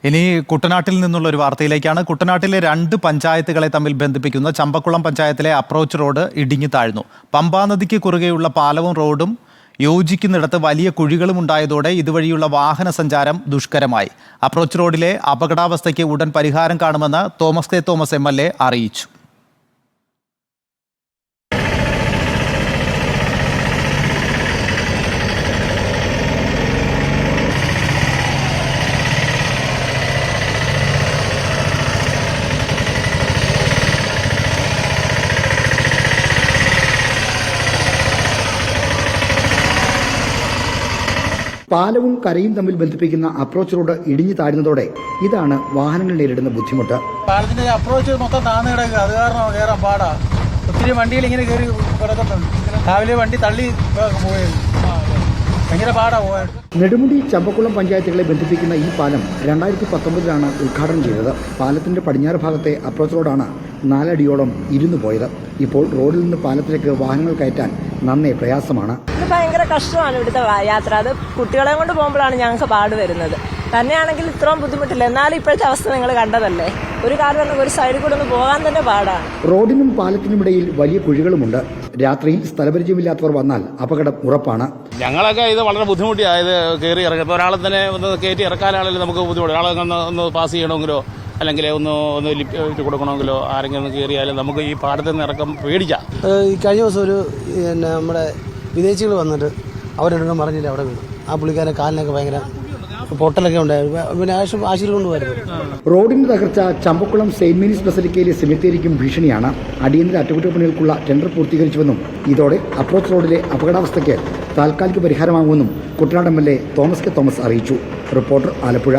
ഇനി കുട്ടനാട്ടിൽ നിന്നുള്ള ഒരു വാർത്തയിലേക്കാണ്. കുട്ടനാട്ടിലെ 2 പഞ്ചായത്തുകളെ തമ്മിൽ ബന്ധിപ്പിക്കുന്ന ചമ്പക്കുളം പഞ്ചായത്തിലെ അപ്രോച്ച് റോഡ് ഇടിഞ്ഞു താഴ്ന്നു. പമ്പാ നദിക്ക് കുറുകെയുള്ള പാലവും റോഡും യോജിക്കുന്നിടത്ത് വലിയ കുഴികളും ഉണ്ടായതോടെ ഇതുവഴിയുള്ള വാഹന സഞ്ചാരം ദുഷ്കരമായി. അപ്രോച്ച് റോഡിലെ അപകടാവസ്ഥയ്ക്ക് ഉടൻ പരിഹാരം കാണുമെന്ന് തോമസ് കെ തോമസ് MLA അറിയിച്ചു. പാലവും കരയും തമ്മിൽ ബന്ധിപ്പിക്കുന്ന അപ്രോച്ച് റോഡ് ഇടിഞ്ഞു താഴ്ന്നതോടെ ഇതാണ് വാഹനങ്ങൾ നേരിടുന്ന ബുദ്ധിമുട്ട്. പാലത്തിന്റെ അപ്രോച്ച് മൊത്തം താഴ്ന്നു കിടക്കുക. അത് കാരണം കയറാൻ പാടാ. ഒത്തിരി വണ്ടിയിൽ ഇങ്ങനെ കയറി കിടക്കുന്നുണ്ട്. രാവിലെ വണ്ടി തള്ളി പോയത് ഭയങ്കര പാടാ പോയത്. നെടുമുടി ചമ്പക്കുളം പഞ്ചായത്തുകളെ ബന്ധിപ്പിക്കുന്ന ഈ പാലം 2019 ഉദ്ഘാടനം ചെയ്തത്. പാലത്തിന്റെ പടിഞ്ഞാറ് ഭാഗത്തെ അപ്രോച്ച് റോഡാണ് 4 അടിയോളം ഇരുന്നു പോയത്. ഇപ്പോൾ റോഡിൽ നിന്ന് പാലത്തിലേക്ക് വാഹനങ്ങൾ കയറ്റാൻ നന്നേ പ്രയാസമാണ്. ഭയങ്കര കഷ്ടമാണ് ഇവിടുത്തെ യാത്ര. അത് കുട്ടികളെ കൊണ്ട് പോകുമ്പോഴാണ് ഞങ്ങൾക്ക് പാട് വരുന്നത്. തന്നെയാണെങ്കിൽ ഇത്രയും ബുദ്ധിമുട്ടില്ല. എന്നാലും ഇപ്പോഴത്തെ അവസ്ഥ നിങ്ങൾ കണ്ടതല്ലേ. ഒരു കാര്യം ഒരു സൈഡിൽ കൂടെ ഒന്ന് പോകാൻ തന്നെ പാടാണ്. റോഡിനും പാലത്തിനുമിടയിൽ വലിയ കുഴികളുമുണ്ട്. രാത്രിയിൽ സ്ഥലപരിചയമില്ലാത്തവർ വന്നാൽ അപകടം ഉറപ്പാണ്. ഞങ്ങളൊക്കെ ഇത് വളരെ ബുദ്ധിമുട്ടിയായത് കയറി ഇറങ്ങി. ഇപ്പോൾ ഒരാളെ തന്നെ ഒന്ന് കയറ്റി ഇറക്കാനാണെങ്കിലും നമുക്ക് ബുദ്ധിമുട്ട്. ഒരാളെ ഒന്ന് പാസ് ചെയ്യണമെങ്കിലോ അല്ലെങ്കിൽ ഒന്ന് ലിഫ്റ്റ് കൊടുക്കണമെങ്കിലോ ആരെങ്കിലും ഒന്ന് കയറിയാലും നമുക്ക് ഈ പാടത്ത് നിന്ന് ഇറക്കം പേടിക്കാം. ഈ കഴിഞ്ഞ ദിവസം ഒരു നമ്മുടെ വിദേശികൾ വന്നിട്ട് അവരോടൊന്നും പറഞ്ഞില്ല, അവിടെ വീണു. ആ പുള്ളിക്കാരെ കാലിനൊക്കെ ഭയങ്കര പൊട്ടലൊക്കെ ഉണ്ടായിരുന്നു. പിന്നെ ആശുപത്രി കൊണ്ടുപോയിരുന്നു. റോഡിന്റെ തകർച്ച ചമ്പക്കുളം സെയിന്റ് മേരീസ് ബസലിക്കയിലെ സെമിത്തേരിക്കും ഭീഷണിയാണ്. അടിയന്തര അറ്റകുറ്റപ്പണികൾക്കുള്ള ടെൻഡർ പൂർത്തീകരിച്ചുവെന്നും ഇതോടെ അപ്രോച്ച് റോഡിലെ അപകടാവസ്ഥയ്ക്ക് താൽക്കാലിക പരിഹാരമാകുമെന്നും കുട്ടനാട് MLA തോമസ് കെ തോമസ് അറിയിച്ചു. റിപ്പോർട്ടർ ആലപ്പുഴ.